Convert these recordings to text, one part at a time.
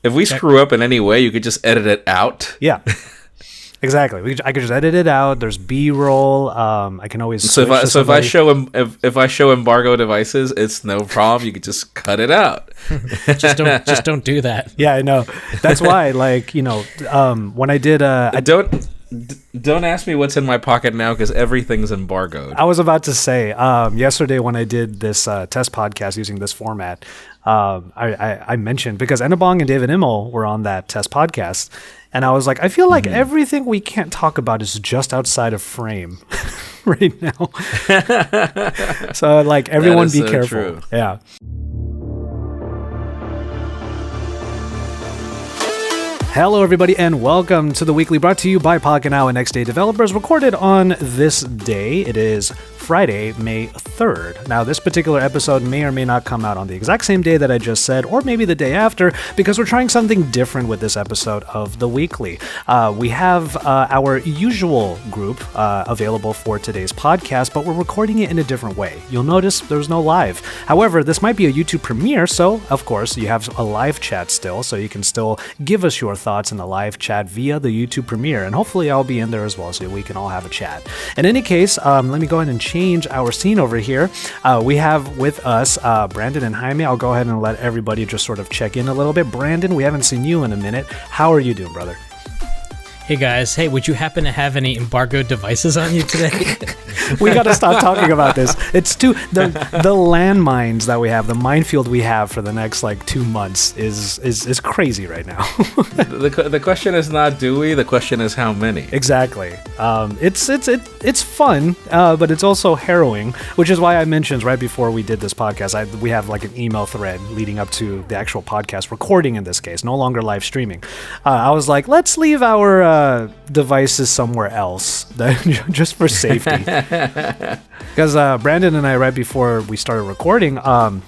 If we screw up in any way, you could just edit it out. Yeah. Exactly. I could just edit it out. There's B-roll. I can always switch to somebody. if I show embargo devices, it's no problem. You could just cut it out. just don't do that. Yeah, I know. That's why, when I did, don't ask me what's in my pocket now because everything's embargoed. I was about to say, yesterday when I did this test podcast using this format, I mentioned because Enabong and David Immel were on that test podcast. And I was like, I feel like everything we can't talk about is just outside of frame right now. So, everyone be careful. True. Yeah. Hello, everybody, and welcome to the weekly brought to you by Pocketnow and Next Day Developers, recorded on this day. It is Friday, May 3rd. Now, this particular episode may or may not come out on the exact same day that I just said, or maybe the day after, because we're trying something different with this episode of the weekly. We have our usual group available for today's podcast, but we're recording it in a different way. You'll notice there's no live. However, this might be a YouTube premiere, so, of course, you have a live chat still, so you can still give us your thoughts in the live chat via the YouTube premiere, and hopefully I'll be in there as well, so we can all have a chat. In any case, let me go ahead and change our scene over here. We have with us Brandon and Jaime. I'll go ahead and let everybody just sort of check in a little bit. Brandon, we haven't seen you in a minute. How are you doing, brother? Hey guys, would you happen to have any embargoed devices on you today? We got to stop talking about this. It's the landmines that we have, the minefield we have for the next 2 months is crazy right now. The question is not do we, the question is how many. Exactly. It's fun, but it's also harrowing, which is why I mentioned right before we did this podcast, we have an email thread leading up to the actual podcast recording in this case, no longer live streaming. I was like, let's leave our devices somewhere else just for safety. Because Brandon and I, right before we started recording, I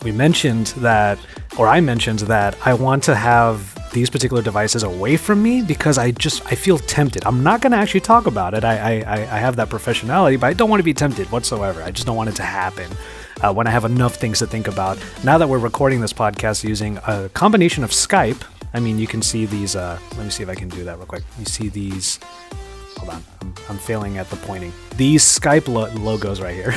mentioned that I want to have these particular devices away from me because I feel tempted. I'm not going to actually talk about it. I have that professionality, but I don't want to be tempted whatsoever. I just don't want it to happen when I have enough things to think about. Now that we're recording this podcast using a combination of Skype, I mean, you can see these, let me see if I can do that real quick. You see these, hold on, I'm failing at the pointing. These Skype logos right here.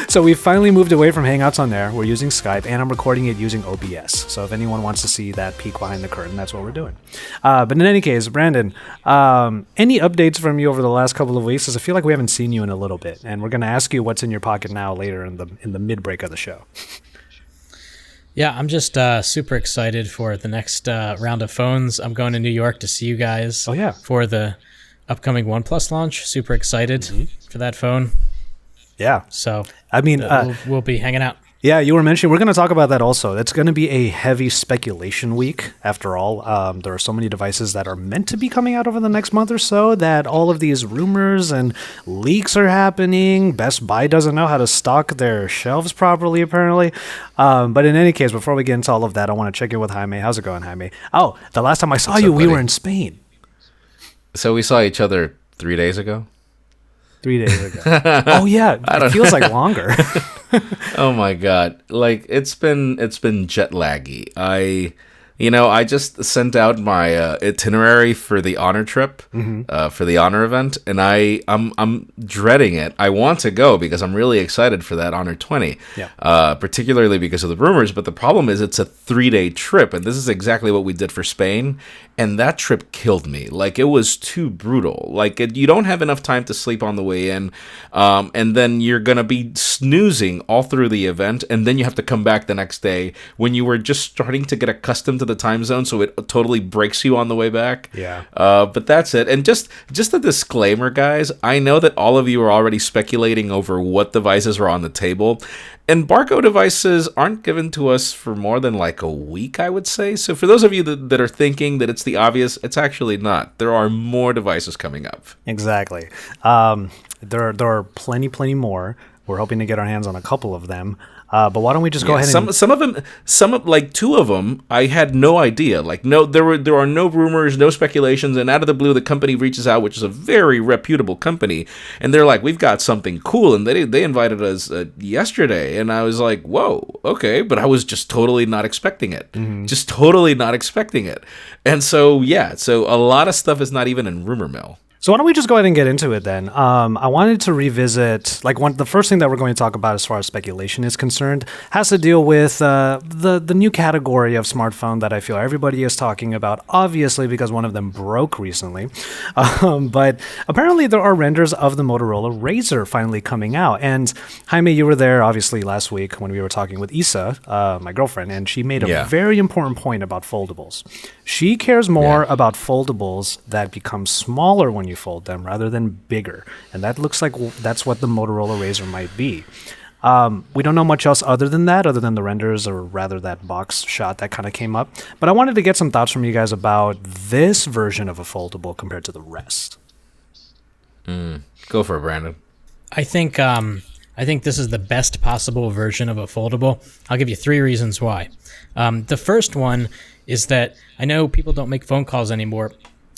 So we finally moved away from Hangouts on there. We're using Skype, and I'm recording it using OBS. So if anyone wants to see that peek behind the curtain, that's what we're doing. But in any case, Brandon, any updates from you over the last couple of weeks? Because I feel like we haven't seen you in a little bit, and we're going to ask you what's in your pocket now later in the mid-break of the show. Yeah, I'm just super excited for the next round of phones. I'm going to New York to see you guys. Oh, yeah. For the upcoming OnePlus launch. Super excited for that phone. Yeah. So, I mean, we'll be hanging out. Yeah, you were mentioning, we're going to talk about that also. It's going to be a heavy speculation week, after all. There are so many devices that are meant to be coming out over the next month or so that all of these rumors and leaks are happening. Best Buy doesn't know how to stock their shelves properly, apparently. But in any case, before we get into all of that, I want to check in with Jaime. How's it going, Jaime? Oh, the last time I saw you, we were in Spain. So we saw each other 3 days ago? 3 days ago. Oh, yeah. It feels like longer. Oh my god! It's been jet laggy. I just sent out my itinerary for the Honor trip, for the Honor event, and I'm dreading it. I want to go because I'm really excited for that Honor 20, particularly because of the rumors. But the problem is it's a 3-day trip, and this is exactly what we did for Spain. And that trip killed me. It was too brutal. You don't have enough time to sleep on the way in, and then you're going to be snoozing all through the event, and then you have to come back the next day when you were just starting to get accustomed to the time zone, so it totally breaks you on the way back. Yeah. But that's it. And just a disclaimer, guys. I know that all of you are already speculating over what devices are on the table. Embargo devices aren't given to us for more than a week, I would say. So for those of you that are thinking that it's the obvious, it's actually not. There are more devices coming up. Exactly. There are plenty more. We're hoping to get our hands on a couple of them. But why don't we just go ahead and... Some of like two of them, I had no idea. Like, no, there are no rumors, no speculations, and out of the blue, the company reaches out, which is a very reputable company, and they're like, we've got something cool, and they invited us yesterday, and I was like, whoa, okay, but I was just totally not expecting it. Just totally not expecting it. And so, so a lot of stuff is not even in rumor mill. So why don't we just go ahead and get into it then? I wanted to revisit, the first thing that we're going to talk about as far as speculation is concerned has to deal with the new category of smartphone that I feel everybody is talking about, obviously because one of them broke recently. But apparently there are renders of the Motorola RAZR finally coming out. And Jaime, you were there obviously last week when we were talking with Isa, my girlfriend, and she made a very important point about foldables. She cares more about foldables that become smaller when you fold them rather than bigger. And that looks like that's what the Motorola RAZR might be. We don't know much else other than the renders or rather that box shot that kind of came up. But I wanted to get some thoughts from you guys about this version of a foldable compared to the rest. Go for it, Brandon. I think this is the best possible version of a foldable. I'll give you 3 reasons why. The first one is that I know people don't make phone calls anymore,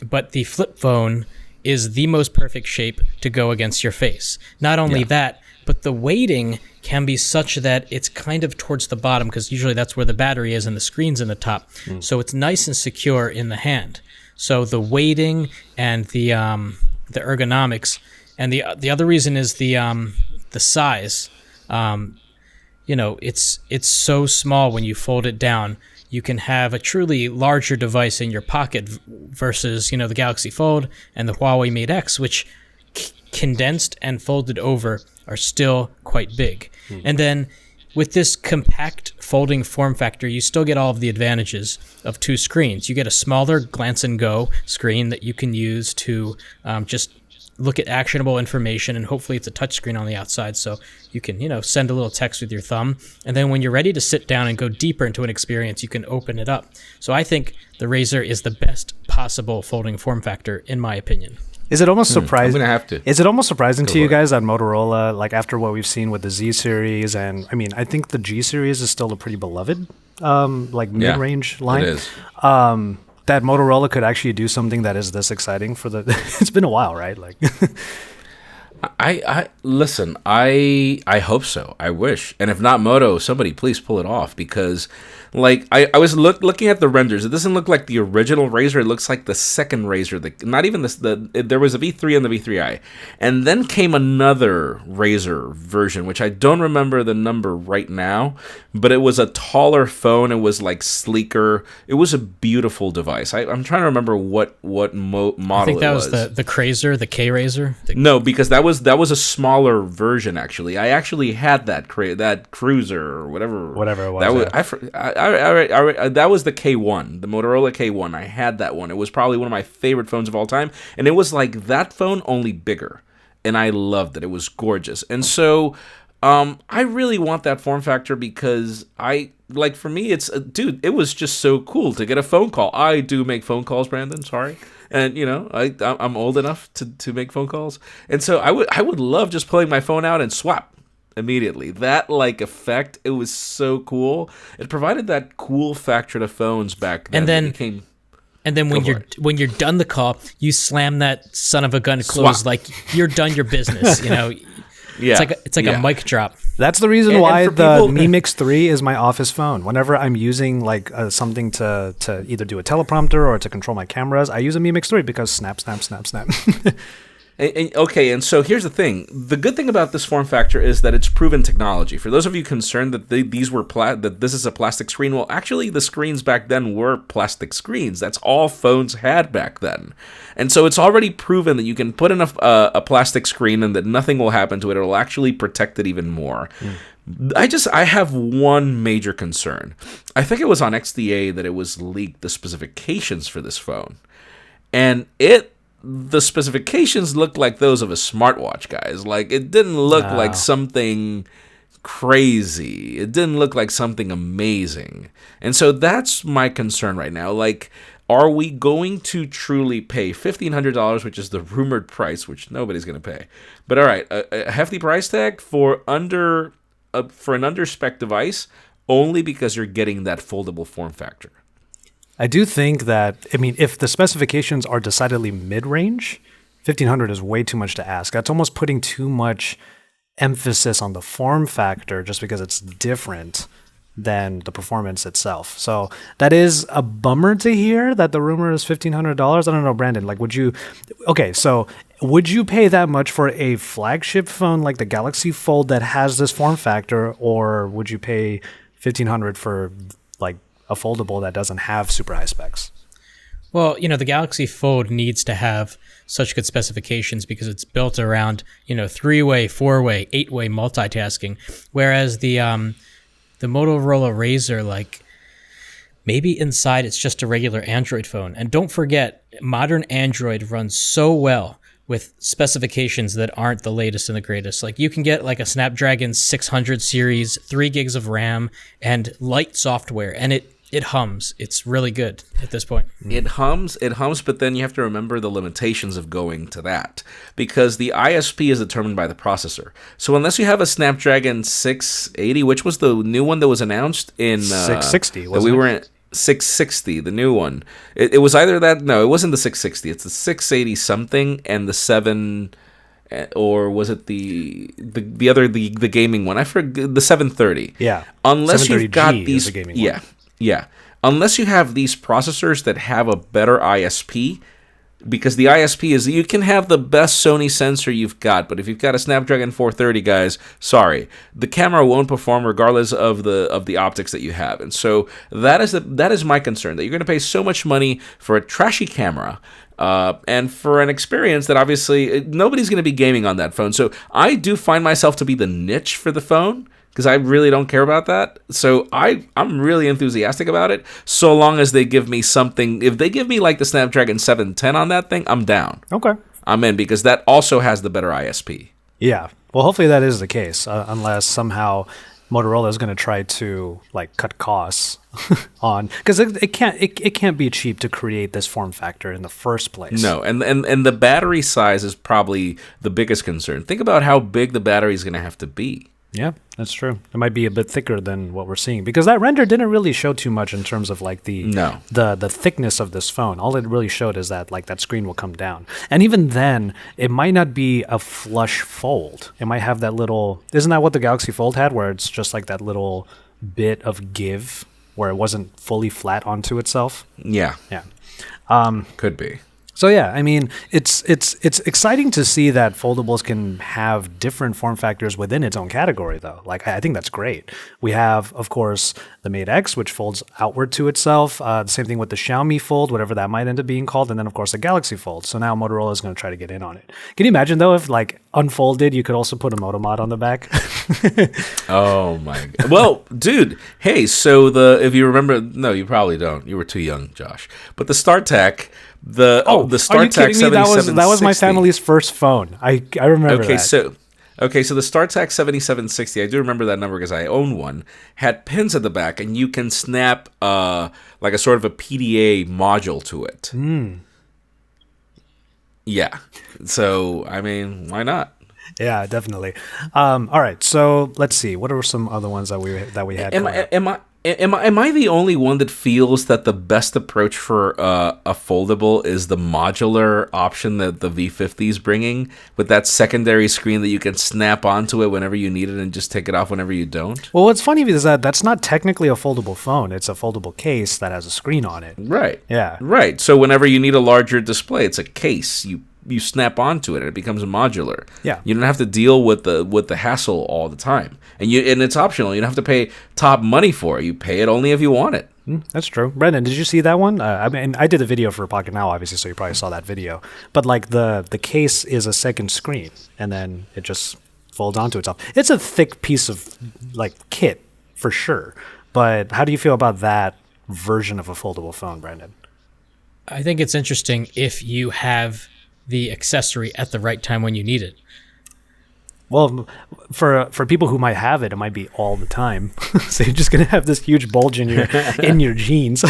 but the flip phone is the most perfect shape to go against your face. Not only that, but the weighting can be such that it's kind of towards the bottom, because usually that's where the battery is and the screen's in the top. So it's nice and secure in the hand. So the weighting and the ergonomics, and the other reason is the size. It's so small when you fold it down. You can have a truly larger device in your pocket versus, the Galaxy Fold and the Huawei Mate X, which condensed and folded over are still quite big. And then with this compact folding form factor, you still get all of the advantages of 2 screens. You get a smaller glance and go screen that you can use to just look at actionable information, and hopefully it's a touchscreen on the outside, so you can, send a little text with your thumb. And then when you're ready to sit down and go deeper into an experience, you can open it up. So I think the RAZR is the best possible folding form factor, in my opinion. Is it almost surprising? I'm gonna have to. Is it almost surprising to you guys that Motorola, like after what we've seen with the Z series, and I mean, I think the G series is still a pretty beloved, mid-range line. It is. That Motorola could actually do something that is this exciting for the... It's been a while, right? Like, I listen. I hope so. I wish, and if not Moto, somebody please pull it off, because, like, I was looking at the renders. It doesn't look like the original RAZR. It looks like the second RAZR. Not even there was a V3 and the V3i, and then came another RAZR version, which I don't remember the number right now, but it was a taller phone. It was like sleeker. It was a beautiful device. I'm trying to remember what model it was. I think that was the KRAZR, the KRAZR. No, because that was a smaller version. Actually, I actually had that cruiser or whatever it was. That was the K1, the Motorola K1. I had that one. It was probably one of my favorite phones of all time, and it was like that phone, only bigger, and I loved it. It was gorgeous. And so I really want that form factor, because for me, it's it was just so cool to get a phone call. I do make phone calls, Brandon, sorry. And I'm old enough to make phone calls, and so I would love just pulling my phone out and swap immediately. That effect, it was so cool. It provided that cool factor to phones back then. And then when you're done the call, you slam that son of a gun close, like you're done your business. Yeah. It's like a mic drop. That's the reason why the Mi Mix 3 is my office phone. Whenever I'm using something to either do a teleprompter or to control my cameras, I use a Mi Mix 3 because snap, snap, snap, snap. And so here's the thing. The good thing about this form factor is that it's proven technology. For those of you concerned that that this is a plastic screen, well, actually the screens back then were plastic screens. That's all phones had back then. And so it's already proven that you can put in a plastic screen and that nothing will happen to it. It'll actually protect it even more. I have one major concern. I think it was on XDA that it was leaked, the specifications for this phone. And the specifications looked like those of a smartwatch, guys. Like, it didn't look like something crazy. It didn't look like something amazing. And so that's my concern right now. Like, are we going to truly pay $1,500, which is the rumored price, which nobody's going to pay? But all right, a hefty price tag for under for an under-spec device only because you're getting that foldable form factor. I do think that, I mean, if the specifications are decidedly mid-range, 1500 is way too much to ask. That's almost putting too much emphasis on the form factor just because it's different than the performance itself. So that is a bummer to hear that the rumor is $1,500. I don't know, Brandon, like would you pay that much for a flagship phone like the Galaxy Fold that has this form factor, or would you pay $1,500 for like a foldable that doesn't have super high specs? Well, the Galaxy Fold needs to have such good specifications because it's built around, 3-way, 4-way, 8-way multitasking, whereas the Motorola RAZR, like, maybe inside it's just a regular Android phone. And don't forget, modern Android runs so well with specifications that aren't the latest and the greatest. Like, you can get like a Snapdragon 600 series, 3 gigs of RAM, and light software, and it hums. It's really good at this point. It hums, but then you have to remember the limitations of going to that, because the ISP is determined by the processor. So unless you have a Snapdragon 680, which was the new one that was announced in 660, that we were in 660, the new one. It was either that. No, it wasn't the 660. It's the 680 something and the 7. Or was it the gaming one? I forget, the 730. Yeah. Unless you've got 730G these, is the gaming one. Yeah. Unless you have these processors that have a better ISP, because the ISP is, you can have the best Sony sensor you've got, but if you've got a Snapdragon 430, guys, sorry, the camera won't perform regardless of the optics that you have. And so that is my concern, that you're going to pay so much money for a trashy camera. And for an experience that obviously nobody's going to be gaming on that phone. So I do find myself to be the niche for the phone, because I really don't care about that. So I'm really enthusiastic about it, so long as they give me something. If they give me like the Snapdragon 710 on that thing, I'm down. Okay. I'm in, because that also has the better ISP. Yeah. Well, hopefully that is the case, unless somehow Motorola is going to try to like cut costs on, because it can't be cheap to create this form factor in the first place. No, and the battery size is probably the biggest concern. Think about how big the battery is going to have to be. Yeah, that's true. It might be a bit thicker than what we're seeing, because that render didn't really show too much in terms of like the thickness of this phone. All it really showed is that like that screen will come down, and even then, it might not be a flush fold. It might have that little. Isn't that what the Galaxy Fold had, where it's just like that little bit of give, where it wasn't fully flat onto itself? Yeah. Could be. So yeah, I mean, it's exciting to see that foldables can have different form factors within its own category, though. Like, I think that's great. We have, of course, the Mate X, which folds outward to itself. The same thing with the Xiaomi Fold, whatever that might end up being called, and then of course the Galaxy Fold. So now Motorola is going to try to get in on it. Can you imagine though if like unfolded, you could also put a Moto mod on the back? Oh my god. Well, dude, hey, so if you remember, no, you probably don't. You were too young, Josh. But the StarTAC. The StarTAC 7760. That was my family's first phone. I remember that. So the StarTAC 7760, I do remember that number because I own one, had pins at the back, and you can snap like a sort of a PDA module to it. Yeah. So, I mean, why not? Yeah, definitely. All right, so let's see. What are some other ones that we had? Am I the only one that feels that the best approach for a foldable is the modular option that the V50 is bringing, with that secondary screen that you can snap onto it whenever you need it and just take it off whenever you don't? Well, what's funny is that that's not technically a foldable phone. It's a foldable case that has a screen on it. Right. Yeah. Right. So whenever you need a larger display, it's a case. You snap onto it and it becomes modular. Yeah. You don't have to deal with the hassle all the time. And it's optional. You don't have to pay top money for it. You pay it only if you want it. That's true. Brendan, did you see that one? I mean, I did a video for Pocketnow, obviously, so you probably saw that video. But like the case is a second screen, and then it just folds onto itself. It's a thick piece of like kit for sure. But how do you feel about that version of a foldable phone, Brendan? I think it's interesting if you have the accessory at the right time when you need it. Well, for people who might have it, it might be all the time. So you're just gonna have this huge bulge in your jeans.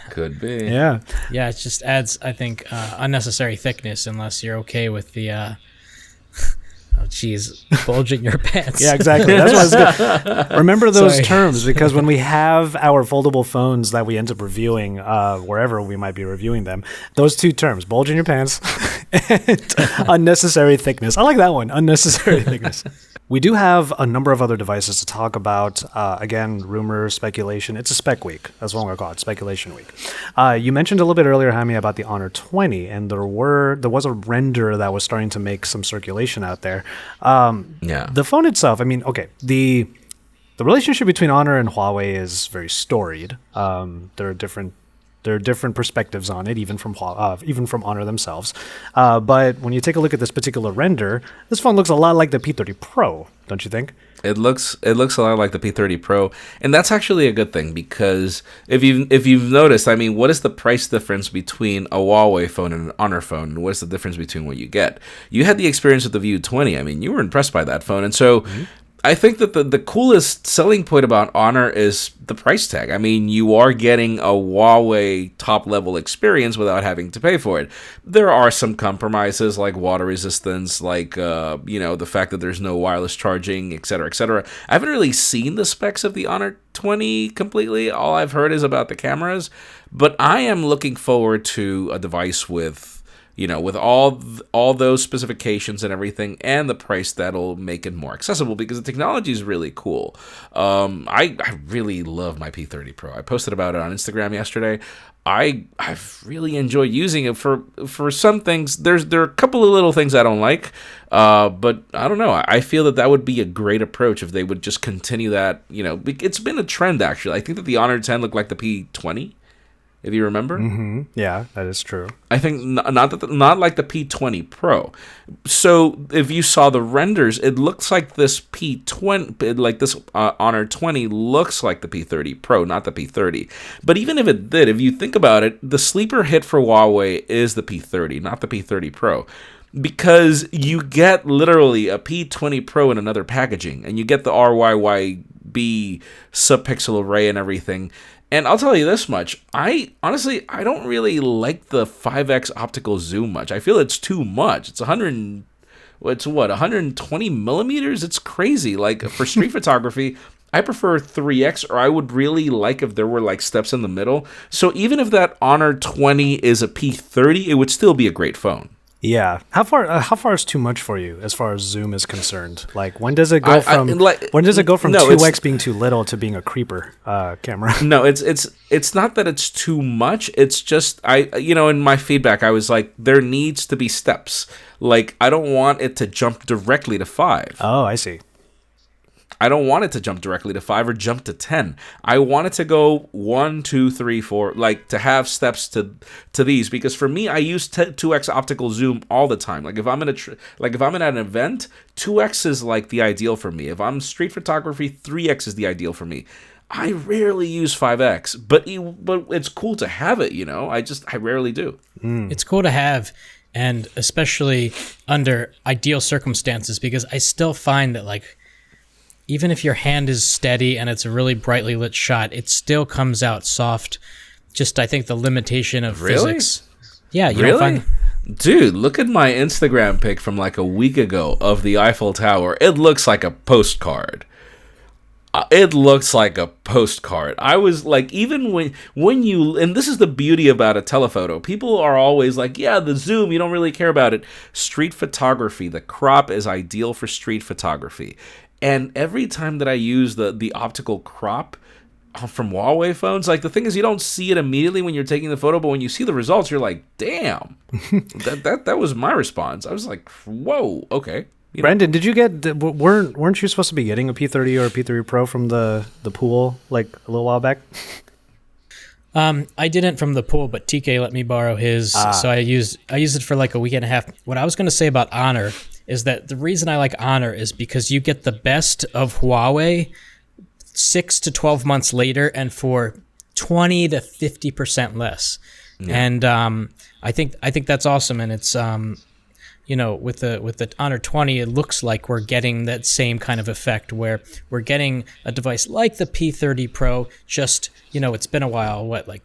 Could be. Yeah. Yeah, it just adds, I think, unnecessary thickness unless you're okay with the Oh, jeez, bulging your pants. Yeah, exactly. That's what I was gonna remember those Sorry. terms, because when we have our foldable phones that we end up reviewing, wherever we might be reviewing them, those two terms, bulge in your pants and unnecessary thickness. I like that one, unnecessary thickness. We do have a number of other devices to talk about. Again, rumor, speculation. It's a spec week. That's what we're called, speculation week. You mentioned a little bit earlier, Jaime, about the Honor 20, and there was a render that was starting to make some circulation out there. Yeah. The phone itself, I mean, okay, the relationship between Honor and Huawei is very storied. There are different perspectives on it, even from Honor themselves. But when you take a look at this particular render, this phone looks a lot like the P30 Pro, don't you think? It looks a lot like the P30 Pro, and that's actually a good thing, because if you've noticed, I mean, what is the price difference between a Huawei phone and an Honor phone? And what is the difference between what you get? You had the experience with the View 20. I mean, you were impressed by that phone, and so I think that the coolest selling point about Honor is the price tag. I mean, you are getting a Huawei top-level experience without having to pay for it. There are some compromises, like water resistance, like the fact that there's no wireless charging, et cetera, et cetera. I haven't really seen the specs of the Honor 20 completely. All I've heard is about the cameras. But I am looking forward to a device with all those specifications and everything, and the price that'll make it more accessible, because the technology is really cool. I really love my P30 Pro. I posted about it on Instagram yesterday. I've really enjoyed using it for some things. There are a couple of little things I don't like, but I don't know. I feel that would be a great approach if they would just continue that. It's been a trend, actually. I think that the Honor 10 looked like the P20. If you remember. Mm-hmm. Yeah, that is true. I think not like the P20 Pro. So if you saw the renders, it looks like this P20, like this Honor 20 looks like the P30 Pro, not the P30. But even if it did, if you think about it, the sleeper hit for Huawei is the P30, not the P30 Pro. Because you get literally a P20 Pro in another packaging, and you get the RYYB sub-pixel array and everything. And I'll tell you this much, I don't really like the 5x optical zoom much. I feel it's too much. It's 120 millimeters? It's crazy. Like, for street photography, I prefer 3x, or I would really like if there were like steps in the middle. So even if that Honor 20 is a P30, it would still be a great phone. Yeah. How far is too much for you as far as zoom is concerned? Like, when does it go from 2x being too little to being a creeper camera? No, it's not that it's too much. It's just in my feedback I was like, there needs to be steps. Like, I don't want it to jump directly to 5. Oh, I see. I don't want it to jump directly to 5 or jump to 10. I want it to go 1, 2, 3, 4, like to have steps to these, because for me, I use 2x optical zoom all the time. Like if I'm in an event, 2x is like the ideal for me. If I'm street photography, 3x is the ideal for me. I rarely use 5x, but it's cool to have it. I rarely do. It's cool to have, and especially under ideal circumstances, because I still find that, like, even if your hand is steady and it's a really brightly lit shot, it still comes out soft. Just, I think, the limitation of physics. Yeah, you don't find... Dude, look at my Instagram pic from like a week ago of the Eiffel Tower. It looks like a postcard. It looks like a postcard. I was like, even when you, and this is the beauty about a telephoto, people are always like, yeah, the zoom, you don't really care about it. Street photography, the crop is ideal for street photography. And every time that I use the optical crop from Huawei phones, like, the thing is, you don't see it immediately when you're taking the photo, but when you see the results, you're like, damn. that was my response. I was like, whoa, okay. Brandon, did you weren't you supposed to be getting a P30 or a P30 Pro from the pool like a little while back? I didn't from the pool, but TK let me borrow his, so I used it for like a week and a half. What I was going to say about Honor is that the reason I like Honor is because you get the best of Huawei 6 to 12 months later, and for 20 to 50% less. Yeah. And I think that's awesome, and it's with the Honor 20, it looks like we're getting that same kind of effect where we're getting a device like the P30 Pro. Just, it's been a while, like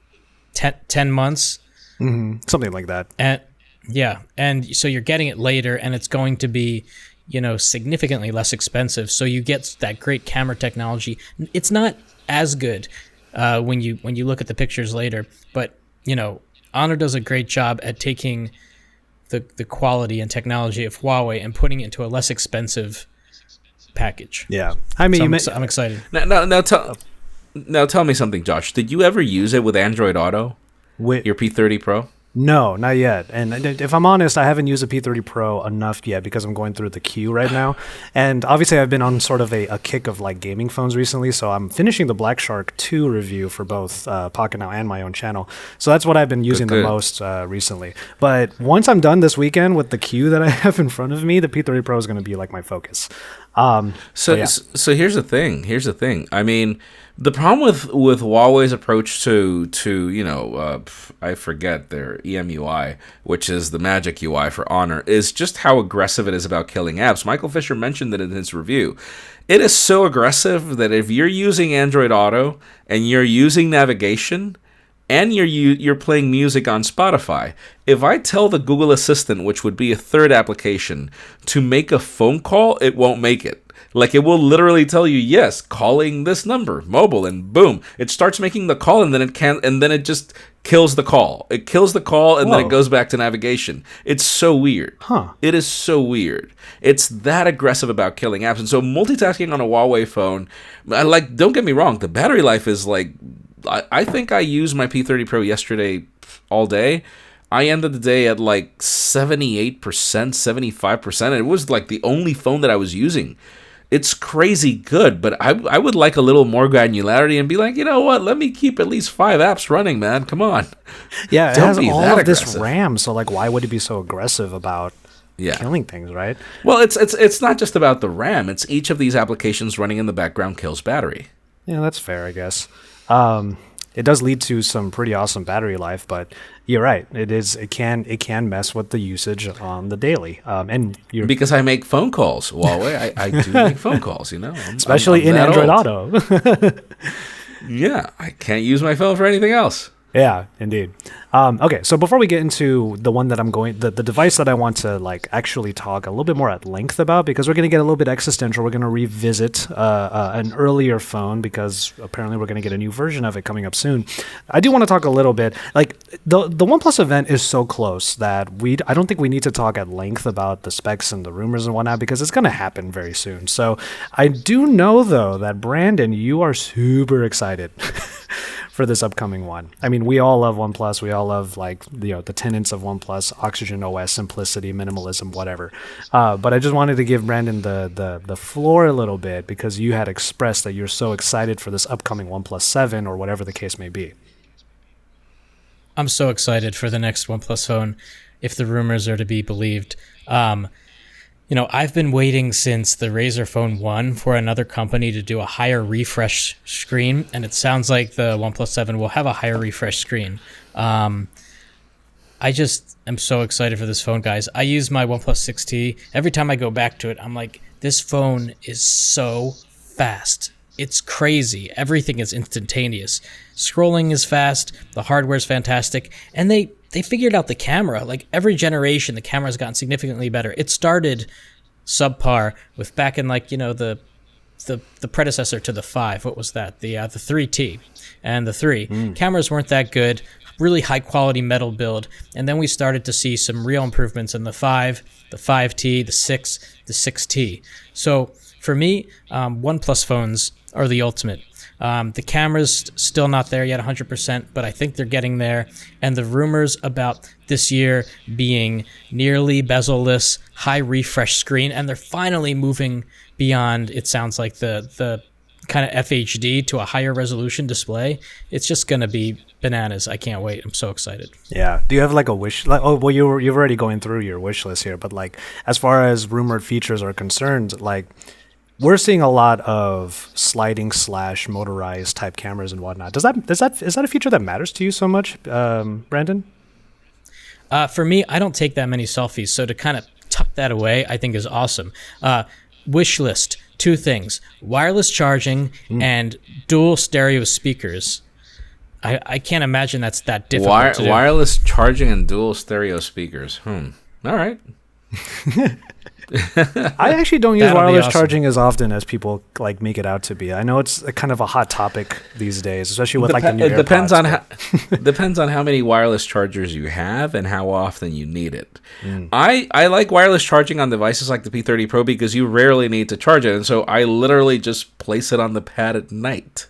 10 months, something like that. And yeah, and so you're getting it later, and it's going to be, significantly less expensive. So you get that great camera technology. It's not as good when you look at the pictures later, but Honor does a great job at taking the quality and technology of Huawei and putting it into a less expensive package. Yeah, I mean, I'm excited. Now tell me something, Josh. Did you ever use it with Android Auto? With your P30 Pro? No, not yet. And if I'm honest, I haven't used a P30 Pro enough yet because I'm going through the queue right now. And obviously, I've been on sort of a kick of like gaming phones recently. So I'm finishing the Black Shark 2 review for both Pocketnow and my own channel. So that's what I've been using the most recently. But once I'm done this weekend with the queue that I have in front of me, the P30 Pro is going to be like my focus. So here's the thing. I mean, the problem with Huawei's approach to I forget their EMUI, which is the magic UI for Honor, is just how aggressive it is about killing apps. Michael Fisher mentioned it in his review. It is so aggressive that if you're using Android Auto and you're using navigation and you're playing music on Spotify, if I tell the Google Assistant, which would be a third application, to make a phone call, it won't make it. Like, it will literally tell you, yes, calling this number, mobile, and boom, it starts making the call, and then it just kills the call. It kills the call, and then it goes back to navigation. It's so weird. It is so weird. It's that aggressive about killing apps. And so multitasking on a Huawei phone, like, don't get me wrong, the battery life is like, I think I used my P30 Pro yesterday all day. I ended the day at like 78%, 75%. And it was like the only phone that I was using. It's crazy good, but I would like a little more granularity and be like, you know what? Let me keep at least 5 apps running, man. Come on. Yeah, it has all of this RAM, so like, why would it be so aggressive about killing things, right? Well, it's not just about the RAM. It's each of these applications running in the background kills battery. Yeah, that's fair, I guess. It does lead to some pretty awesome battery life, but you're right. It can mess with the usage on the daily. Because I make phone calls, Huawei. I do make phone calls, especially in Android Auto. Yeah, I can't use my phone for anything else. Yeah, indeed. Okay, so before we get into the one that the device that I want to like actually talk a little bit more at length about, because we're going to get a little bit existential. We're going to revisit an earlier phone because apparently we're going to get a new version of it coming up soon. I do want to talk a little bit, like the OnePlus event is so close that I don't think we need to talk at length about the specs and the rumors and whatnot because it's going to happen very soon. So I do know though that Brandon, you are super excited for this upcoming one. I mean, we all love OnePlus. We all love the tenets of OnePlus: Oxygen OS, simplicity, minimalism, whatever. But I just wanted to give Brandon the floor a little bit because you had expressed that you're so excited for this upcoming OnePlus 7 or whatever the case may be. I'm so excited for the next OnePlus phone, if the rumors are to be believed. I've been waiting since the RAZR Phone 1 for another company to do a higher refresh screen, and it sounds like the OnePlus 7 will have a higher refresh screen. I just am so excited for this phone, guys. I use my OnePlus 6T. Every time I go back to it, I'm like, this phone is so fast. It's crazy. Everything is instantaneous. Scrolling is fast. The hardware is fantastic. And they figured out the camera. Like every generation, the camera's gotten significantly better. It started subpar with back in the predecessor to the 5. What was that? The 3T and the 3. Cameras weren't that good. Really high quality metal build. And then we started to see some real improvements in the 5, the 5T, the 6, the 6T. So for me, OnePlus phones are the ultimate. The camera's still not there yet 100%, but I think they're getting there. And the rumors about this year being nearly bezel-less, high refresh screen, and they're finally moving beyond, it sounds like, the kind of FHD to a higher resolution display. It's just going to be bananas. I can't wait. I'm so excited. Yeah. Do you have like a wish? You're already going through your wish list here, but like as far as rumored features are concerned, like we're seeing a lot of sliding / motorized type cameras and whatnot. Is that a feature that matters to you so much, Brandon? For me, I don't take that many selfies, so to kind of tuck that away, I think is awesome. Wish list: 2 things: wireless charging and dual stereo speakers. I can't imagine that's that difficult to do. Wireless charging and dual stereo speakers. All right. I actually don't use That'll be wireless awesome. charging as often as people like make it out to be. I know it's a kind of a hot topic these days, especially with like the new It depends AirPods, on but- how depends on how many wireless chargers you have and how often you need it. Mm. I like wireless charging on devices like the P30 Pro because you rarely need to charge it, and so I literally just place it on the pad at night.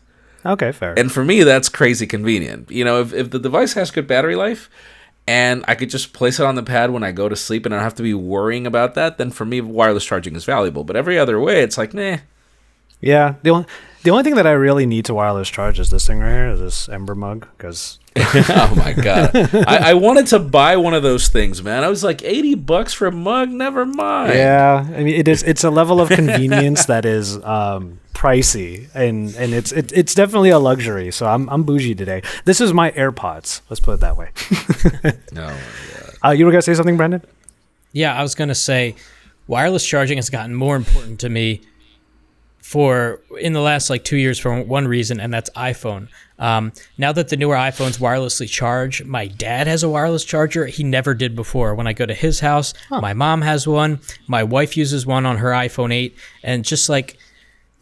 Okay, fair. And for me, that's crazy convenient. You know, if the device has good battery life, and I could just place it on the pad when I go to sleep and I don't have to be worrying about that, then for me, wireless charging is valuable. But every other way, it's like, meh. Yeah, the only thing that I really need to wireless charge is this thing right here, this Ember mug, because Oh my god, I wanted to buy one of those things, man. I was like, $80 for a mug, never mind. yeah, I mean it's a level of convenience that is pricey, and it's definitely a luxury. So I'm bougie today. This is my AirPods. Let's put it that way. Oh my god. You were gonna say something, Brendan? Yeah, I was going to say wireless charging has gotten more important to me in the last like 2 years for one reason, and that's iPhone. Now that the newer iPhones wirelessly charge, my dad has a wireless charger. He never did before. When I go to his house, my mom has one. My wife uses one on her iPhone 8. And just like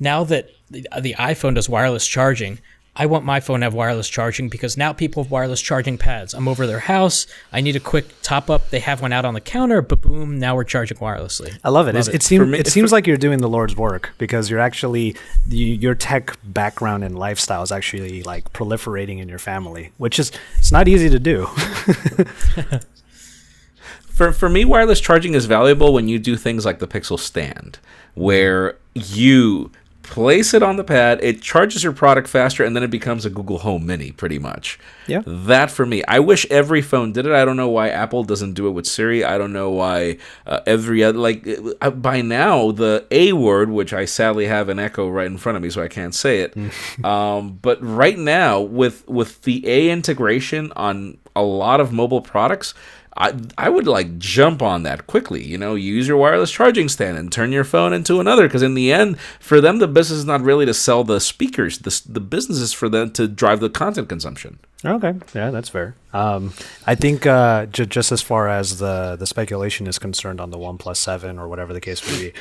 now that the iPhone does wireless charging, I want my phone to have wireless charging because now people have wireless charging pads. I'm over their house. I need a quick top up. They have one out on the counter, but boom, now we're charging wirelessly. I love it. It me- seems like you're doing the Lord's work because you're actually your tech background and lifestyle is actually like proliferating in your family, which is it's not easy to do. For me, wireless charging is valuable when you do things like the Pixel Stand, where you place it on the pad, it charges your product faster, and then it becomes a Google Home Mini, pretty much. Yeah. That for me. I wish every phone did it. I don't know why Apple doesn't do it with Siri. I don't know why every other, by now, the A word, which I sadly have an Echo right in front of me, so I can't say it. But right now, with the A integration on a lot of mobile products, I would like jump on that quickly. You know, use your wireless charging stand and turn your phone into another. Because in the end, for them, the business is not really to sell the speakers. The business is for them to drive the content consumption. Okay, yeah, that's fair. I think just as far as the speculation is concerned on the OnePlus 7 or whatever the case may be,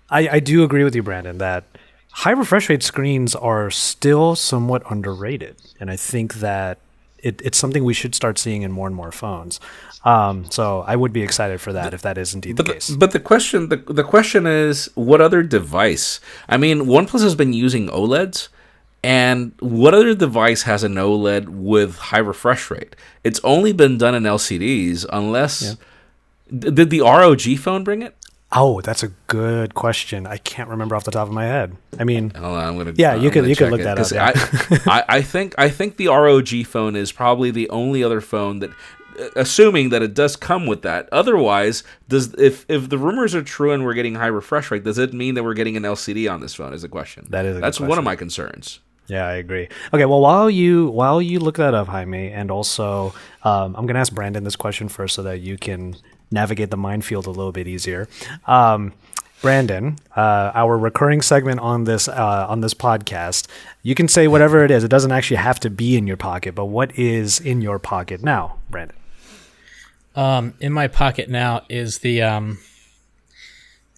I do agree with you, Brandon, that high refresh rate screens are still somewhat underrated. And I think that it's something we should start seeing in more and more phones. So I would be excited for that if that is indeed the case. But the question is, what other device? I mean, OnePlus has been using OLEDs, and what other device has an OLED with high refresh rate? It's only been done in LCDs, unless did the ROG phone bring it? Oh, that's a good question. I can't remember off the top of my head. I mean, Hold on, I'm gonna. Yeah, you I'm could gonna check look it, that up, 'cause yeah. I think the ROG phone is probably the only other phone that, assuming that it does come with that. Otherwise, if the rumors are true and we're getting high refresh rate, does it mean that we're getting an LCD on this phone? Is the question. That's one of my concerns. yeah, I agree. Okay, well, while you look that up, Jaime, and also I'm going to ask Brandon this question first so that you can navigate the minefield a little bit easier. Brandon, our recurring segment on this podcast, you can say whatever it is. It doesn't actually have to be in your pocket, but what is in your pocket now, Brandon? In my pocket now is the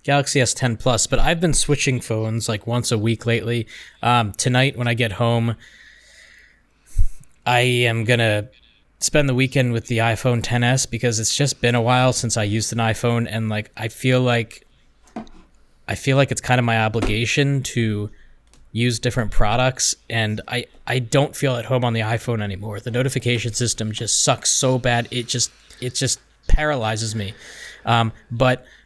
Galaxy S10 Plus, but I've been switching phones like once a week lately. Tonight when I get home, I am going to spend the weekend with the iPhone XS because it's just been a while since I used an iPhone, and like I feel like it's kind of my obligation to use different products, and I don't feel at home on the iPhone anymore. The notification system just sucks so bad. It just paralyzes me.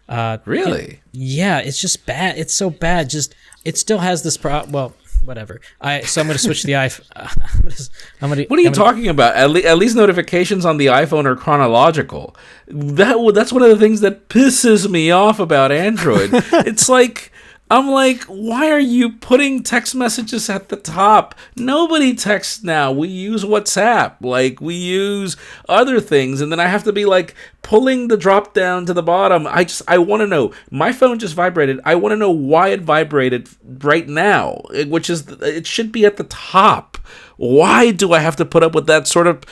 Really? Yeah, it's just bad. It's so bad. Just it still has this well, whatever. So I'm going to switch the iPhone. What are you talking about? At least notifications on the iPhone are chronological. That's one of the things that pisses me off about Android. I'm like, why are you putting text messages at the top? Nobody texts now. We use WhatsApp. Like, we use other things. And then I have to be like pulling the drop down to the bottom. I want to know. My phone just vibrated. I want to know why it vibrated right now, it should be at the top. Why do I have to put up with that sort of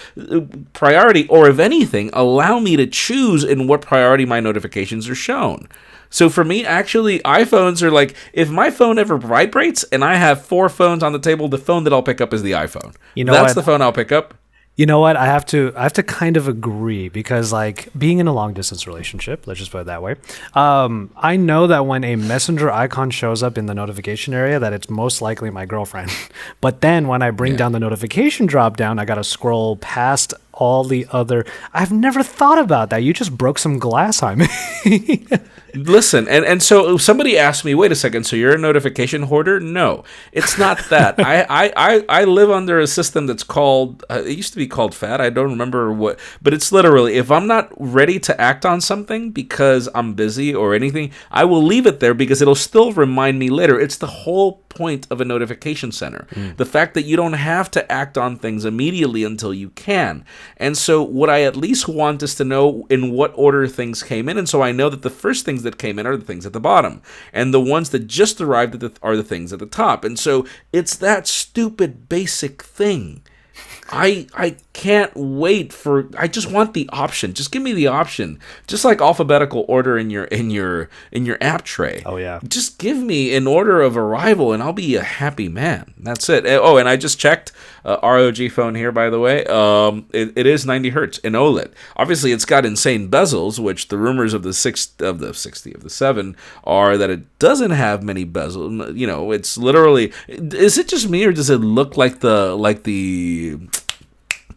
priority? Or if anything, allow me to choose in what priority my notifications are shown. So for me, actually, iPhones are like, if my phone ever vibrates and I have 4 phones on the table, the phone that I'll pick up is the iPhone. That's the phone I'll pick up. You know what? I have to kind of agree, because like being in a long distance relationship, let's just put it that way. I know that when a messenger icon shows up in the notification area, that it's most likely my girlfriend. But then when I bring down the notification drop down, I got to scroll past all the other. I've never thought about that. You just broke some glass, Jaime. Listen, and so somebody asked me, wait a second, so you're a notification hoarder? No, it's not that. I live under a system that's called, it used to be called FAT, I don't remember what, but it's literally, if I'm not ready to act on something because I'm busy or anything, I will leave it there because it'll still remind me later. It's the whole point of a notification center. The fact that you don't have to act on things immediately until you can. And so what I at least want is to know in what order things came in. And so I know that the first things that came in are the things at the bottom. And the ones that just arrived are the things at the top. And so it's that stupid basic thing. I can't wait for. I just want the option. Just give me the option. Just like alphabetical order in your app tray. Oh yeah. Just give me an order of arrival, and I'll be a happy man. That's it. Oh, and I just checked. ROG phone here, by the way. It is 90 hertz in OLED. Obviously, it's got insane bezels, which the rumors of the 7 are that it doesn't have many bezels. You know, it's literally. Is it just me, or does it look like the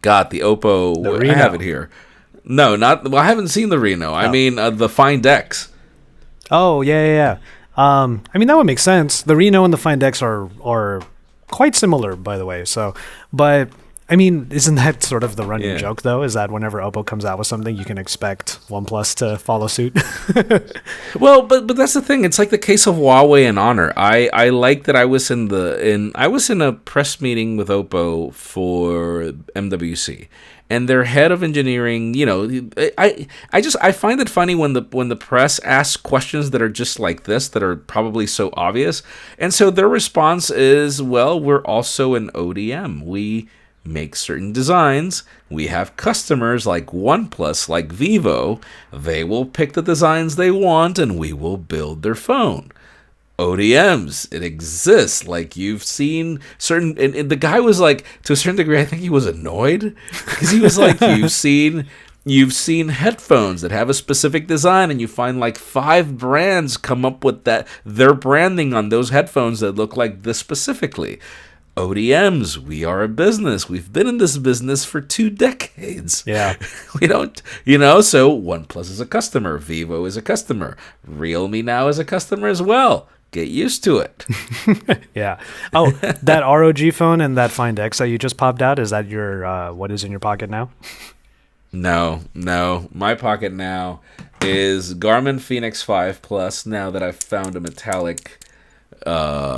God, the Oppo. The Reno. I have it here. No, not. Well, I haven't seen the Reno. I mean, the Find X. Oh yeah. I mean, that would make sense. The Reno and the Find X are quite similar, by the way. So, but I mean, isn't that sort of the running joke, though? Is that whenever Oppo comes out with something, you can expect OnePlus to follow suit? Well, but that's the thing. It's like the case of Huawei and Honor. I like that I was in a press meeting with Oppo for MWC. And their head of engineering, you know, I find it funny when the press asks questions that are just like this, that are probably so obvious. And so their response is, well, we're also an ODM. We make certain designs. We have customers like OnePlus, like Vivo. They will pick the designs they want, and we will build their phone. ODMs, it exists. Like, you've seen certain, and the guy was like, to a certain degree, I think he was annoyed, because he was like, you've seen headphones that have a specific design, and you find like 5 brands come up with their branding on those headphones that look like this specifically. ODMs, we are a business. We've been in this business for 2 decades. Yeah. We don't, so OnePlus is a customer. Vivo is a customer. Realme now is a customer as well. Get used to it. Yeah. Oh, that ROG phone and that Find X that you just popped out, is that your, what is in your pocket now? No. My Pocketnow is Garmin Fenix 5 Plus, now that I've found a metallic band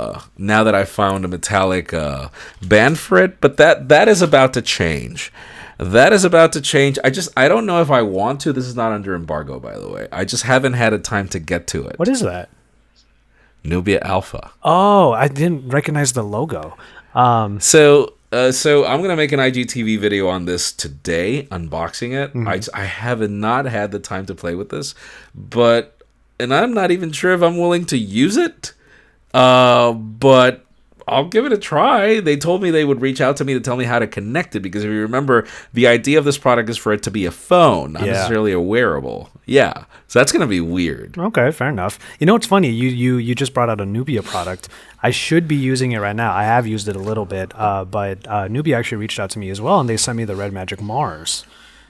for it, but that is about to change. I don't know if I want to. This is not under embargo, by the way. I just haven't had a time to get to it. What is that? Nubia Alpha. Oh, I didn't recognize the logo. So I'm gonna make an IGTV video on this today, unboxing it. Mm-hmm. I have not had the time to play with this, and I'm not even sure if I'm willing to use it. But I'll give it a try. They told me they would reach out to me to tell me how to connect it, because if you remember, the idea of this product is for it to be a phone, not necessarily a wearable. Yeah. So that's going to be weird. Okay, fair enough. You know, it's funny. You just brought out a Nubia product. I should be using it right now. I have used it a little bit, but Nubia actually reached out to me as well, and they sent me the Red Magic Mars.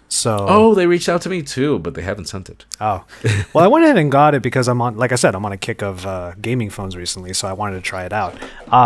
So they reached out to me too, but they haven't sent it. Oh, well, I went ahead and got it because I'm on a kick of gaming phones recently, so I wanted to try it out.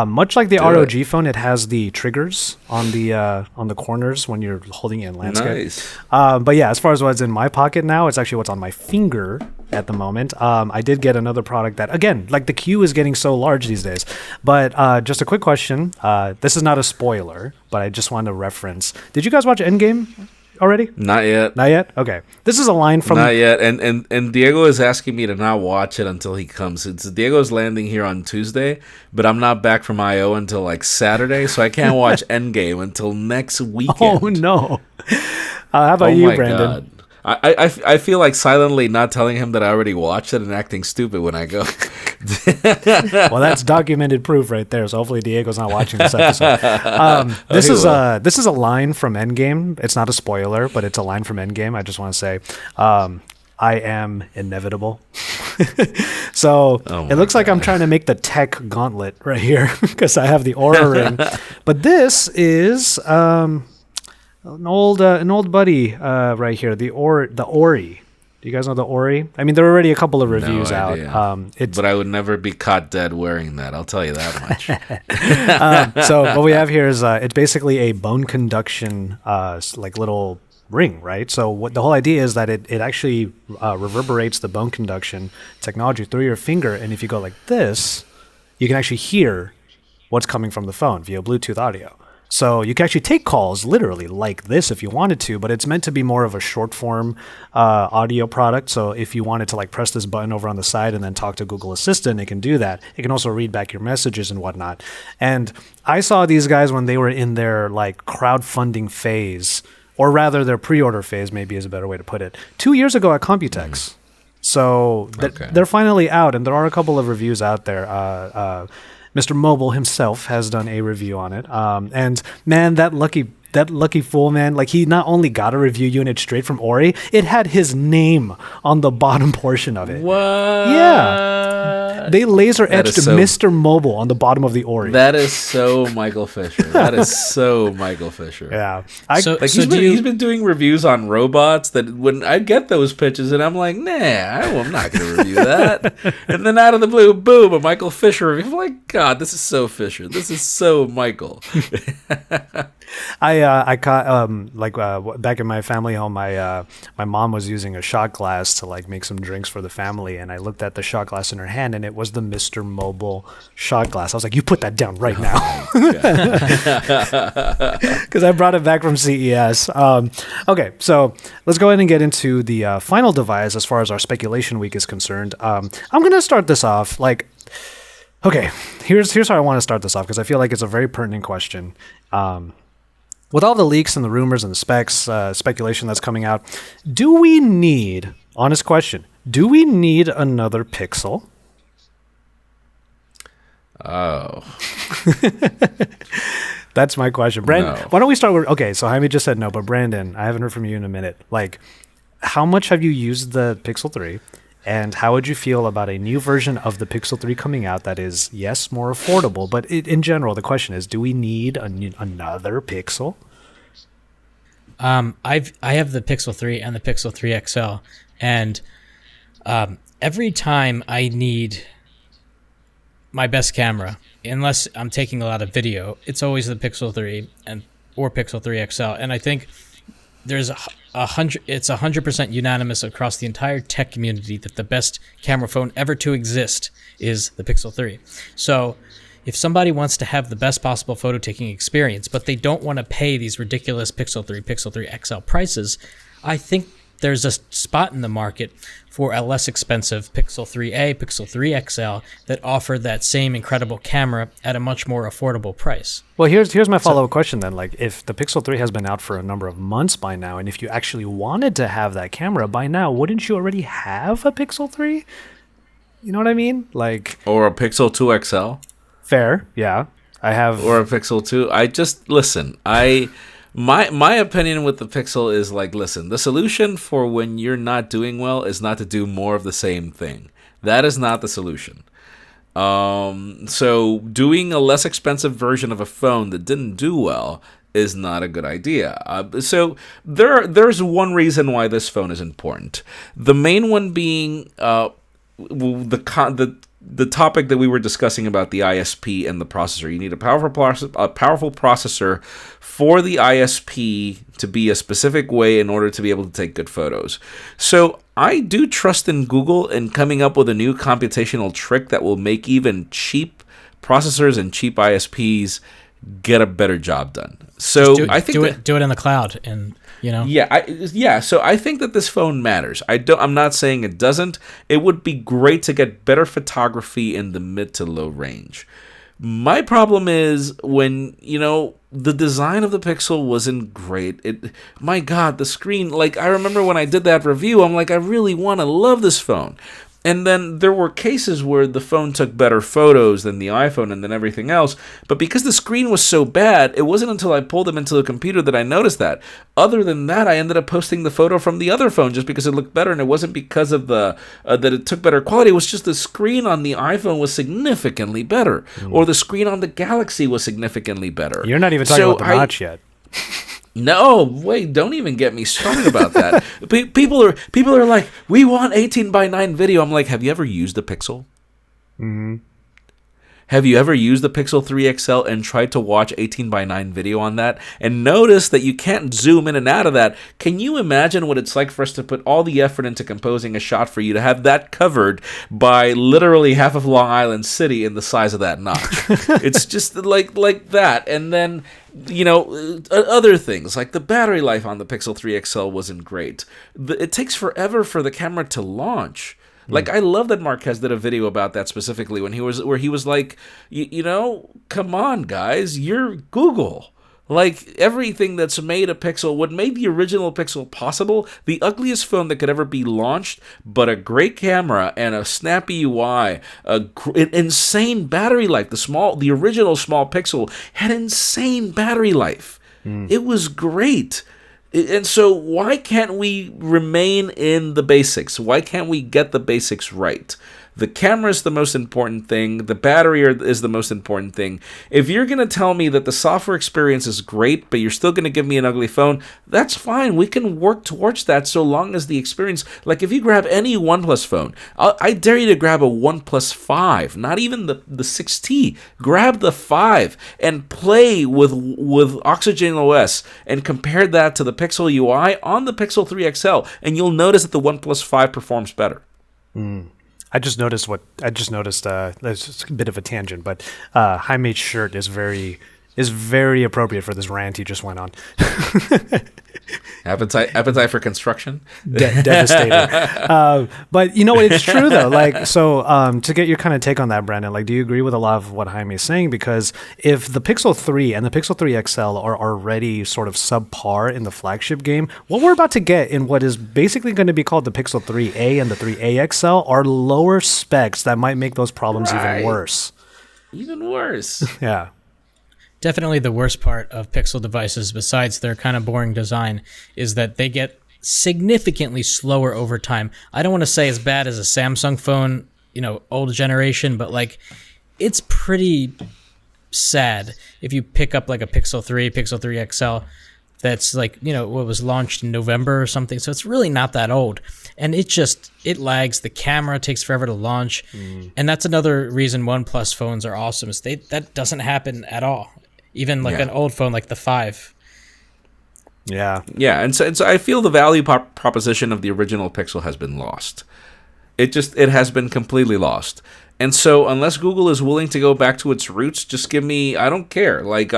Much like the ROG phone, it has the triggers on the corners when you're holding it in landscape. Nice. But yeah, as far as what's in my pocket now, it's actually what's on my finger at the moment. I did get another product that, again, like the queue is getting so large these days. But just a quick question. This is not a spoiler, but I just wanted to reference. Did you guys watch Endgame already? Not yet. Not yet? Okay. This is a line from... Not yet. And Diego is asking me to not watch it until he comes. Diego's landing here on Tuesday, but I'm not back from I.O. until like Saturday, so I can't watch Endgame until next weekend. Oh, no. How about you, Brandon? God. I feel like silently not telling him that I already watched it and acting stupid when I go. Well, that's documented proof right there. So hopefully Diego's not watching this episode. This is a line from Endgame. It's not a spoiler, but it's a line from Endgame. I just want to say, I am inevitable. So it looks like I'm trying to make the tech gauntlet right here because I have the Aura ring. But this is an old buddy right here, the Ori. Do you guys know the Ori? I mean, there are already a couple of reviews out. But I would never be caught dead wearing that. I'll tell you that much. So what we have here is it's basically a bone conduction like little ring, right? So what the whole idea is that it actually reverberates the bone conduction technology through your finger, and if you go like this, you can actually hear what's coming from the phone via Bluetooth audio. So you can actually take calls literally like this if you wanted to, but it's meant to be more of a short form audio product. So if you wanted to like press this button over on the side and then talk to Google Assistant, it can do that. It can also read back your messages and whatnot. And I saw these guys when they were in their like crowdfunding phase, or rather their pre-order phase, maybe is a better way to put it, 2 years ago at Computex. So they're finally out, and there are a couple of reviews out there. Mr. Mobile himself has done a review on it. And man, that lucky fool, man, like he not only got a review unit straight from Ori, it had his name on the bottom portion of it. What? Yeah. They laser etched Mr. Mobile on the bottom of the Ori. That is so Michael Fisher. That is so Michael Fisher. Yeah. He's been doing reviews on robots that when I get those pitches and I'm like, nah, I'm not going to review that. And then out of the blue, boom, a Michael Fisher review. I'm like, God, this is so Fisher. This is so Michael. I caught back in my family home, my mom was using a shot glass to like make some drinks for the family, and I looked at the shot glass in her hand, and it was the Mr. Mobile shot glass. I was like, "You put that down right now," because I brought it back from CES. Okay, so let's go ahead and get into the final device as far as our speculation week is concerned. I'm gonna start this off like. Okay, here's how I want to start this off because I feel like it's a very pertinent question. With all the leaks and the rumors and the speculation that's coming out, do we need, honest question, do we need another Pixel? Oh. That's my question. Brandon, no. Why don't we start with, okay, so Jaime just said no, but Brandon, I haven't heard from you in a minute. Like, how much have you used the Pixel 3? And how would you feel about a new version of the Pixel 3 coming out that is, yes, more affordable, but in general, the question is, do we need another Pixel? I have the Pixel 3 and the Pixel 3 XL, and every time I need my best camera, unless I'm taking a lot of video, it's always the Pixel 3 or Pixel 3 XL, and I think there's it's 100% unanimous across the entire tech community that the best camera phone ever to exist is the Pixel 3. So if somebody wants to have the best possible photo taking experience, but they don't want to pay these ridiculous Pixel 3, Pixel 3 XL prices, I think there's a spot in the market for a less expensive Pixel 3a, Pixel 3 XL that offer that same incredible camera at a much more affordable price. Well, here's my follow-up question then. Like, if the Pixel 3 has been out for a number of months by now, and if you actually wanted to have that camera by now, wouldn't you already have a Pixel 3? You know what I mean? Like, or a Pixel 2 XL? Fair, yeah. I have. Or a Pixel 2. I just, listen, My opinion with the Pixel is like, listen, the solution for when you're not doing well is not to do more of the same thing. That is not the solution. So doing a less expensive version of a phone that didn't do well is not a good idea. So there's one reason why this phone is important. The main one being the topic that we were discussing about the ISP and the processor. You need a powerful processor for the ISP to be a specific way in order to be able to take good photos. So I do trust in Google in coming up with a new computational trick that will make even cheap processors and cheap ISPs get a better job done. So I think do it in the cloud, and you know. Yeah. So I think that this phone matters. I'm not saying it doesn't. It would be great to get better photography in the mid to low range. My problem is when, the design of the Pixel wasn't great. My God, the screen, like, I remember when I did that review, I'm like, I really want to love this phone. And then there were cases where the phone took better photos than the iPhone and then everything else. But because the screen was so bad, it wasn't until I pulled them into the computer that I noticed that. Other than that, I ended up posting the photo from the other phone just because it looked better. And it wasn't because of that it took better quality. It was just the screen on the iPhone was significantly better. Or the screen on the Galaxy was significantly better. You're not even talking about the notch yet. No, wait, don't even get me started about that. People are like, we want 18:9 video. I'm like, have you ever used a Pixel? Mm-hmm. Have you ever used the Pixel 3 XL and tried to watch 18:9 video on that and notice that you can't zoom in and out of that? Can you imagine what it's like for us to put all the effort into composing a shot for you to have that covered by literally half of Long Island City in the size of that notch? It's just like that. And then, other things like the battery life on the Pixel 3 XL wasn't great. It takes forever for the camera to launch. Like, I love that Marquez did a video about that specifically where he was like, come on, guys, you're Google. Like, everything that's made a Pixel, what made the original Pixel possible, the ugliest phone that could ever be launched, but a great camera and a snappy UI, an insane battery life. The original small Pixel had insane battery life. It was great. And so why can't we remain in the basics? Why can't we get the basics right? The camera is the most important thing. The battery is the most important thing. If you're going to tell me that the software experience is great, but you're still going to give me an ugly phone, that's fine. We can work towards that so long as the experience... Like, if you grab any OnePlus phone, I dare you to grab a OnePlus 5, not even the 6T. Grab the 5 and play with Oxygen OS and compare that to the Pixel UI on the Pixel 3 XL, and you'll notice that the OnePlus 5 performs better. I just noticed that's just a bit of a tangent, but Jaime's shirt is very appropriate for this rant he just went on. Appetite for construction? Devastating. But it's true though. Like, so to get your kind of take on that, Brandon, like, do you agree with a lot of what Jaime is saying? Because if the Pixel 3 and the Pixel 3 XL are already sort of subpar in the flagship game, what we're about to get in what is basically going to be called the Pixel 3A and the 3A XL are lower specs that might make those problems even worse. Even worse. Yeah. Definitely the worst part of Pixel devices, besides their kind of boring design, is that they get significantly slower over time. I don't want to say as bad as a Samsung phone, old generation, but like, it's pretty sad if you pick up like a Pixel 3, Pixel 3 XL, that's like, what was launched in November or something. So it's really not that old. And it lags. The camera takes forever to launch. And that's another reason OnePlus phones are awesome, is that doesn't happen at all. Even like an old phone like the 5. Yeah. Yeah, and so I feel the value proposition of the original Pixel has been lost. It has been completely lost. And so unless Google is willing to go back to its roots, just give me, I don't care. Like,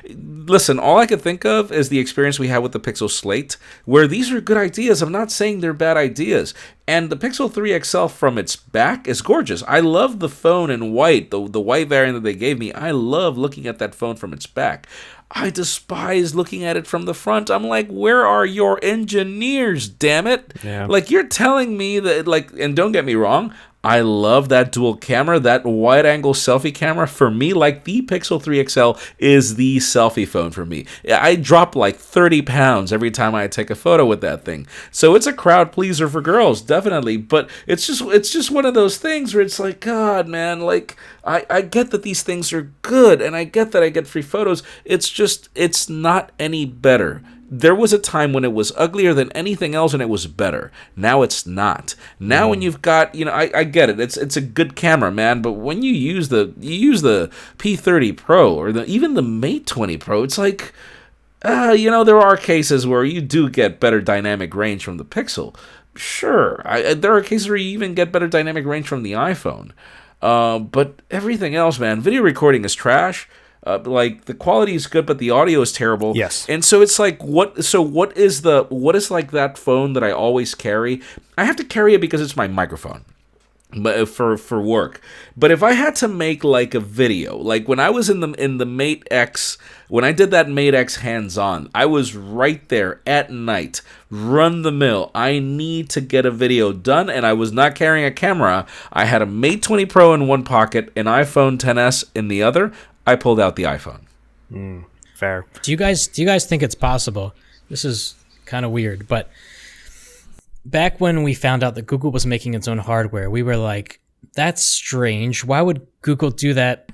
listen, all I could think of is the experience we had with the Pixel Slate, where these are good ideas. I'm not saying they're bad ideas. And the Pixel 3 XL from its back is gorgeous. I love the phone in white, the white variant that they gave me. I love looking at that phone from its back. I despise looking at it from the front. I'm like, where are your engineers, damn it? Yeah. Like, you're telling me that, like, and don't get me wrong, I love that dual camera, that wide-angle selfie camera. For me, like, the Pixel 3 XL is the selfie phone for me. I drop like 30 pounds every time I take a photo with that thing. So it's a crowd pleaser for girls, definitely. But it's just one of those things where it's like, God, man, like, I get that these things are good, and I get that I get free photos. It's not any better. There was a time when it was uglier than anything else and it was better. Now it's not. Now when you've got, I get it. It's a good camera, man, but when you use the P30 Pro or even the Mate 20 Pro, it's like, there are cases where you do get better dynamic range from the Pixel. Sure. There are cases where you even get better dynamic range from the iPhone. But everything else, man, video recording is trash. Like, the quality is good, but the audio is terrible. Yes. And so it's like, what is like that phone that I always carry? I have to carry it because it's my microphone. but for work. But if I had to make like a video, like when I was in the Mate X, when I did that Mate X hands-on, I was right there at night, run the mill. I need to get a video done, and I was not carrying a camera. I had a Mate 20 Pro in one pocket, an iPhone XS in the other. I pulled out the iPhone. Fair. Do you guys think it's possible? This is kind of weird, but back when we found out that Google was making its own hardware, we were like, that's strange. Why would Google do that?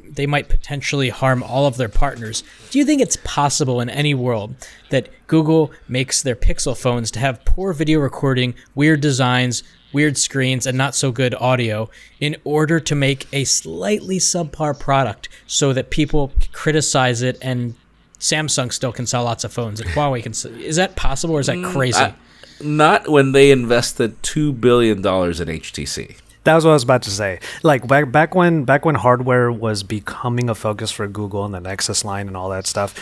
They might potentially harm all of their partners. Do you think it's possible in any world that Google makes their Pixel phones to have poor video recording, weird designs, weird screens, and not so good audio in order to make a slightly subpar product so that people criticize it and Samsung still can sell lots of phones and Huawei can sell? Is that possible or is that crazy? Not when they invested $2 billion in HTC. That was what I was about to say. Like back when hardware was becoming a focus for Google and the Nexus line and all that stuff,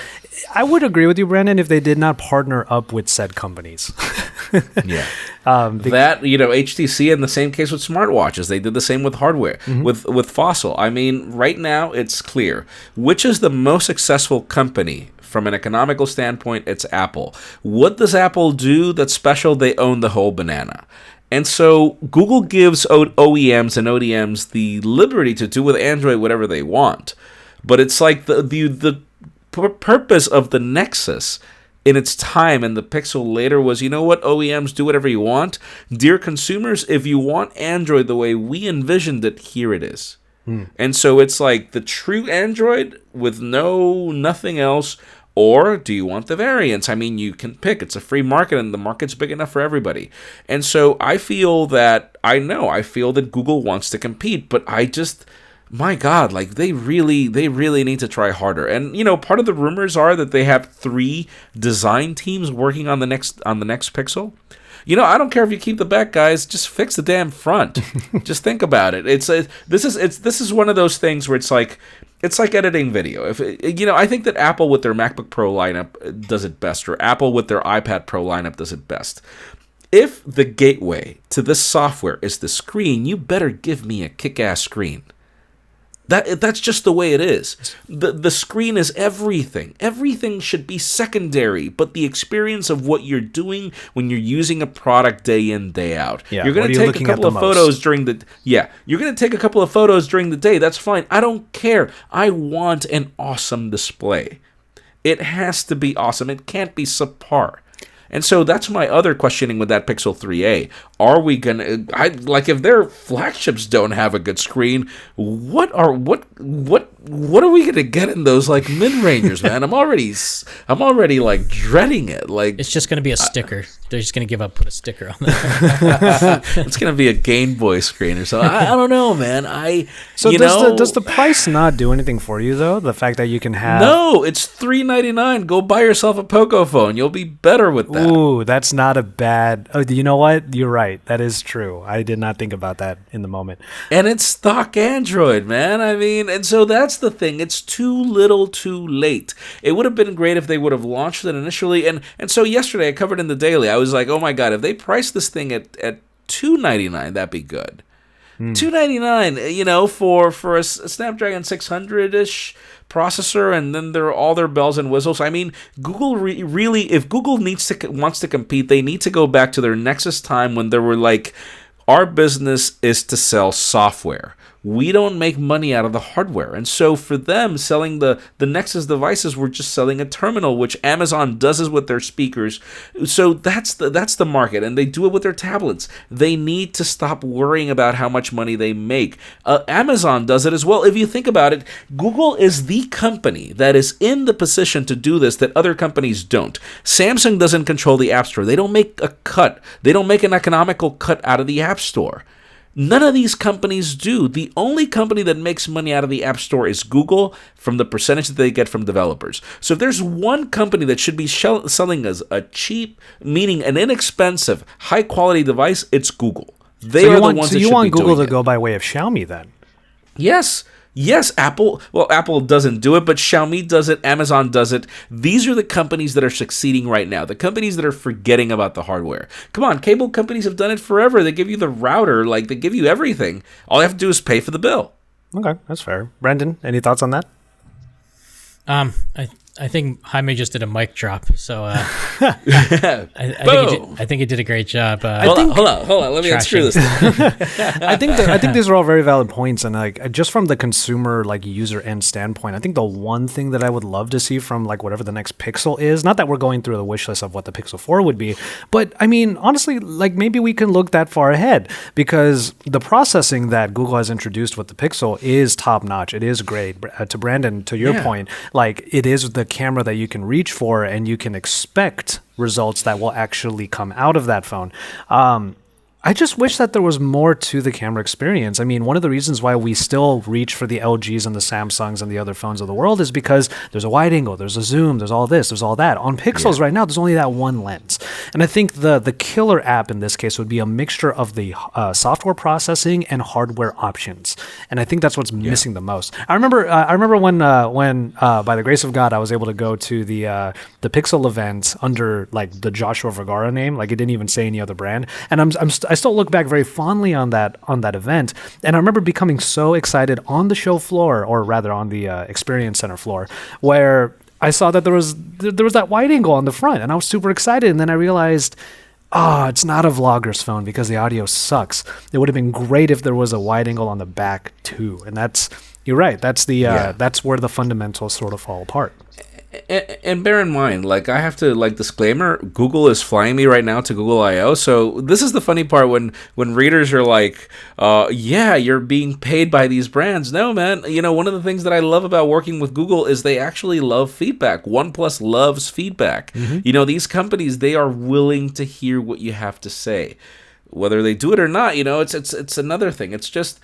I would agree with you, Brandon, if they did not partner up with said companies. Yeah. HTC in the same case with smartwatches. They did the same with hardware, with Fossil. I mean, right now it's clear. Which is the most successful company? From an economical standpoint, it's Apple. What does Apple do that's special? They own the whole banana. And so Google gives OEMs and ODMs the liberty to do with Android whatever they want. But it's like the purpose of the Nexus in its time and the Pixel later was, you know what, OEMs, do whatever you want. Dear consumers, if you want Android the way we envisioned it, here it is. And so it's like the true Android with nothing else. Or do you want the variants? I mean, you can pick. It's a free market, and the market's big enough for everybody. And so I feel that Google wants to compete, but my God, like they really need to try harder. And part of the rumors are that they have 3 design teams working on the next Pixel. I don't care if you keep the back, guys. Just fix the damn front. Just think about it. This is one of those things where it's like editing video. I think that Apple with their MacBook Pro lineup does it best, or Apple with their iPad Pro lineup does it best. If the gateway to this software is the screen, you better give me a kick-ass screen. That's just the way it is. The screen is everything. Everything should be secondary, but the experience of what you're doing when you're using a product day in, day out. Yeah, you're going to take a couple of photos during the you're going to take a couple of photos during the day. That's fine. I don't care. I want an awesome display. It has to be awesome. It can't be subpar. And so that's my other questioning with that Pixel 3a. Are we gonna if their flagships don't have a good screen, what are we gonna get in those like mid-rangers, man? I'm already like dreading it. Like it's just gonna be a sticker. They're just gonna give up, put a sticker on there. It's gonna be a Game Boy screen or something. I don't know, man. Does the price not do anything for you though? The fact that you can have it's $399. Go buy yourself a Poco phone. You'll be better with that. Ooh, that's not a bad. Oh, you know what? You're right. That is true. I did not think about that in the moment. And it's stock Android, man. I mean, and so that's the thing. It's too little, too late. It would have been great if they would have launched it initially. And so yesterday, I covered in the Daily. I was like, oh my God, if they priced this thing at $299, that'd be good. $299, for a Snapdragon 600-ish processor, and then all their bells and whistles. I mean, Google really, if Google wants to compete, they need to go back to their Nexus time when they were like, our business is to sell software. We don't make money out of the hardware. And so for them, selling the Nexus devices, we're just selling a terminal, which Amazon does with their speakers. So that's the market, and they do it with their tablets. They need to stop worrying about how much money they make. Amazon does it as well. If you think about it, Google is the company that is in the position to do this that other companies don't. Samsung doesn't control the App Store. They don't make a cut. They don't make an economical cut out of the App Store. None of these companies do. The only company that makes money out of the App Store is Google from the percentage that they get from developers. So if there's one company that should be selling as a cheap, meaning an inexpensive, high-quality device, it's Google. They are the ones that should be doing it. So you want Google to go by way of Xiaomi then? Yes. Yes, Apple doesn't do it, but Xiaomi does it, Amazon does it. These are the companies that are succeeding right now, the companies that are forgetting about the hardware. Come on, cable companies have done it forever. They give you the router, like they give you everything. All you have to do is pay for the bill. Okay, that's fair. Brandon, any thoughts on that? I think Jaime just did a mic drop, so I think he did a great job. Hold on. Let me unscrew this. I think these are all very valid points, and like just from the consumer like user end standpoint, I think the one thing that I would love to see from like whatever the next Pixel is, not that we're going through the wish list of what the Pixel 4 would be, but I mean honestly, like maybe we can look that far ahead because the processing that Google has introduced with the Pixel is top notch. It is great. To Brandon, to your point, like it is the camera that you can reach for and you can expect results that will actually come out of that phone. I just wish that there was more to the camera experience. I mean, one of the reasons why we still reach for the LGs and the Samsungs and the other phones of the world is because there's a wide angle, there's a zoom, there's all this, there's all that. On Pixels right now, there's only that one lens. And I think the killer app in this case would be a mixture of the software processing and hardware options. And I think that's what's missing the most. I remember when by the grace of God, I was able to go to the Pixel event under like the Joshua Vergara name. Like it didn't even say any other brand. And I still look back very fondly on that event, and I remember becoming so excited on the show floor, or rather on the experience center floor, where I saw that there was that wide angle on the front, and I was super excited. And then I realized, it's not a vlogger's phone because the audio sucks. It would have been great if there was a wide angle on the back too, and you're right. That's that's where the fundamentals sort of fall apart. And bear in mind, like I have to disclaimer, Google is flying me right now to Google I/O. So this is the funny part when readers are like, you're being paid by these brands. No, man. One of the things that I love about working with Google is they actually love feedback. OnePlus loves feedback. Mm-hmm. These companies, they are willing to hear what you have to say, whether they do it or not. It's another thing. It's just.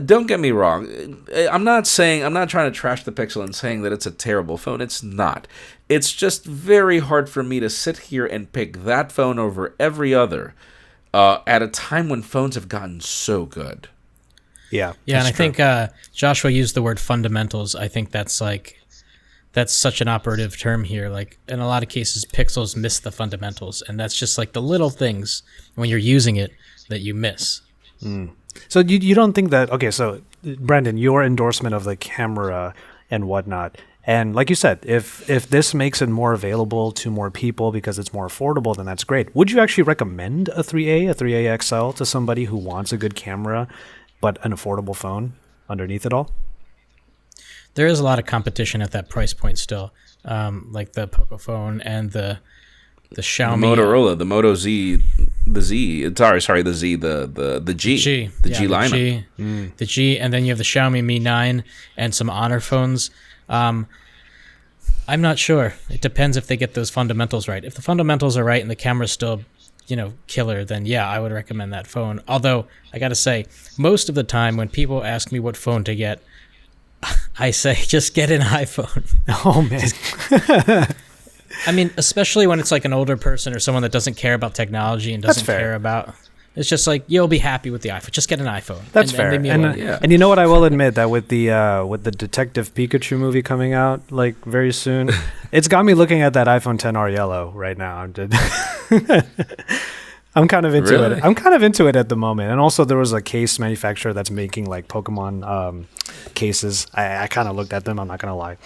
Don't get me wrong. I'm not trying to trash the Pixel and saying that it's a terrible phone. It's not. It's just very hard for me to sit here and pick that phone over every other at a time when phones have gotten so good. Yeah. Yeah, and I think Joshua used the word fundamentals. I think that's such an operative term here. Like in a lot of cases, Pixels miss the fundamentals, and that's just like the little things when you're using it that you miss. Mm. So you don't think that, okay, so Brandon, your endorsement of the camera and whatnot, and like you said, if this makes it more available to more people because it's more affordable, then that's great. Would you actually recommend a 3A XL to somebody who wants a good camera but an affordable phone underneath it all? There is a lot of competition at that price point still, like the Pocophone and the Xiaomi, the Motorola, the Moto Z, the Z. Sorry, the Z, the G, G lineup, the G, and then you have the Xiaomi Mi 9 and some Honor phones. I'm not sure. It depends if they get those fundamentals right. If the fundamentals are right and the camera's still, killer, then yeah, I would recommend that phone. Although I gotta say, most of the time when people ask me what phone to get, I say just get an iPhone. Oh man. I mean, especially when it's like an older person or someone that doesn't care about technology and doesn't care about. It's just like you'll be happy with the iPhone. Just get an iPhone. That's fair. And you know what? I will admit that with the Detective Pikachu movie coming out like very soon, it's got me looking at that iPhone XR yellow right now. I'm kind of into it. I'm kind of into it at the moment. And also there was a case manufacturer that's making like Pokemon cases. I kind of looked at them. I'm not going to lie.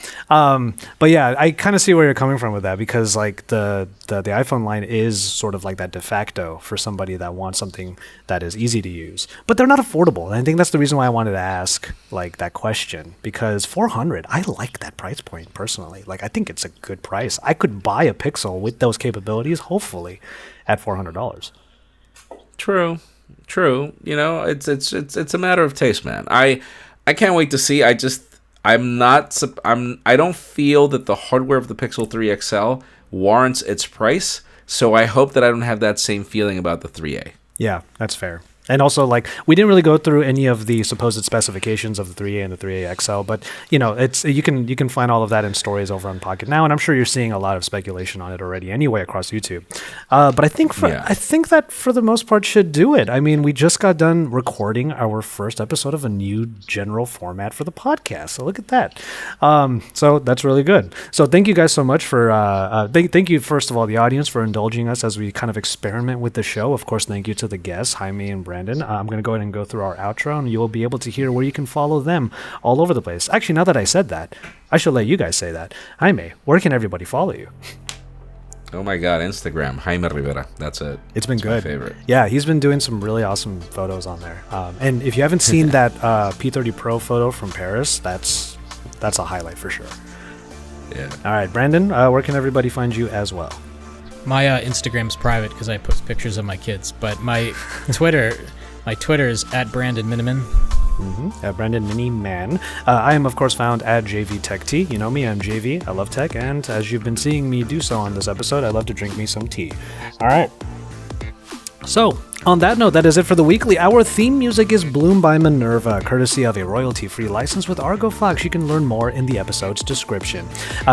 But yeah, I kind of see where you're coming from with that because like the iPhone line is sort of like that de facto for somebody that wants something that is easy to use. But they're not affordable. And I think that's the reason why I wanted to ask like that question because $400, I like that price point personally. Like I think it's a good price. I could buy a Pixel with those capabilities, hopefully, at $400. True. It's a matter of taste, man. I can't wait to see. I don't feel that the hardware of the Pixel 3 XL warrants its price, so I hope that I don't have that same feeling about the 3A. Yeah, that's fair. And also, like, we didn't really go through any of the supposed specifications of the 3A and the 3A XL, but it's you can find all of that in stories over on Pocketnow, and I'm sure you're seeing a lot of speculation on it already anyway across YouTube. But I think that for the most part should do it. I mean, we just got done recording our first episode of a new general format for the podcast, so look at that. So that's really good. So thank you guys so much for thank you first of all the audience for indulging us as we kind of experiment with the show. Of course, thank you to the guests, Jaime and Brandon. I'm going to go ahead and go through our outro, and you'll be able to hear where you can follow them all over the place. Actually, now that I said that, I should let you guys say that. Jaime, where can everybody follow you? Oh my God, Instagram, Jaime Rivera. That's it. It's been good. My favorite. Yeah, he's been doing some really awesome photos on there. And if you haven't seen that P30 Pro photo from Paris, that's a highlight for sure. Yeah. All right, Brandon, where can everybody find you as well? My Instagram's private because I post pictures of my kids, but my Twitter is at Brandon Miniman. At Brandon Miniman. I am, of course, found at JVTechT. You know me, I'm JV. I love tech, and as you've been seeing me do so on this episode, I love to drink me some tea. All right. So, on that note, that is it for the weekly. Our theme music is Bloom by Minerva, courtesy of a royalty-free license with Argo Fox. You can learn more in the episode's description.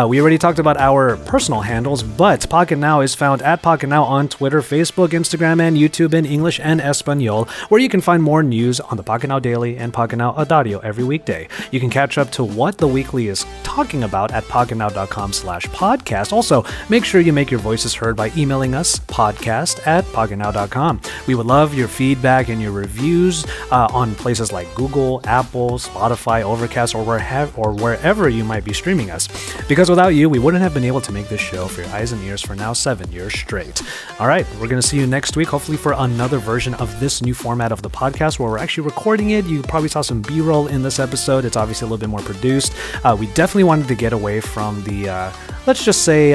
We already talked about our personal handles, but Pocketnow is found at Pocketnow on Twitter, Facebook, Instagram, and YouTube in English and Espanol, where you can find more news on the Pocketnow Daily and Pocketnow Audio every weekday. You can catch up to what the weekly is talking about at pocketnow.com/podcast. Also, make sure you make your voices heard by emailing us podcast@pocketnow.com. We would love your feedback and your reviews on places like Google, Apple, Spotify, Overcast, or wherever you might be streaming us. Because without you, we wouldn't have been able to make this show for your eyes and ears for now 7 years straight. All right, we're going to see you next week, hopefully for another version of this new format of the podcast where we're actually recording it. You probably saw some B-roll in this episode. It's obviously a little bit more produced. We definitely wanted to get away from the, let's just say,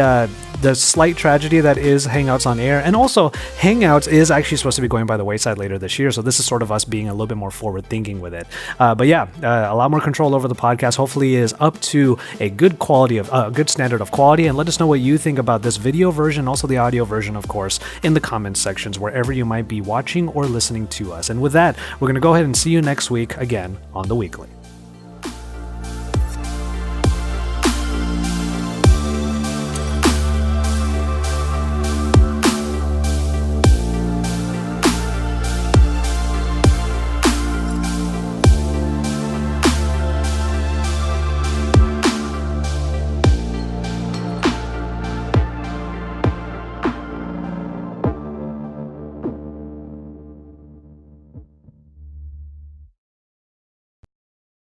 the slight tragedy that is Hangouts on air. And also, Hangouts is actually supposed to be going by the wayside later this year, so this is sort of us being a little bit more forward thinking with it. But yeah, a lot more control over the podcast. Hopefully is up to a good quality of good standard of quality, and let us know what you think about this video version, also the audio version, of course, in the comments sections wherever you might be watching or listening to us. And with that, we're going to go ahead and see you next week again on The Weekly.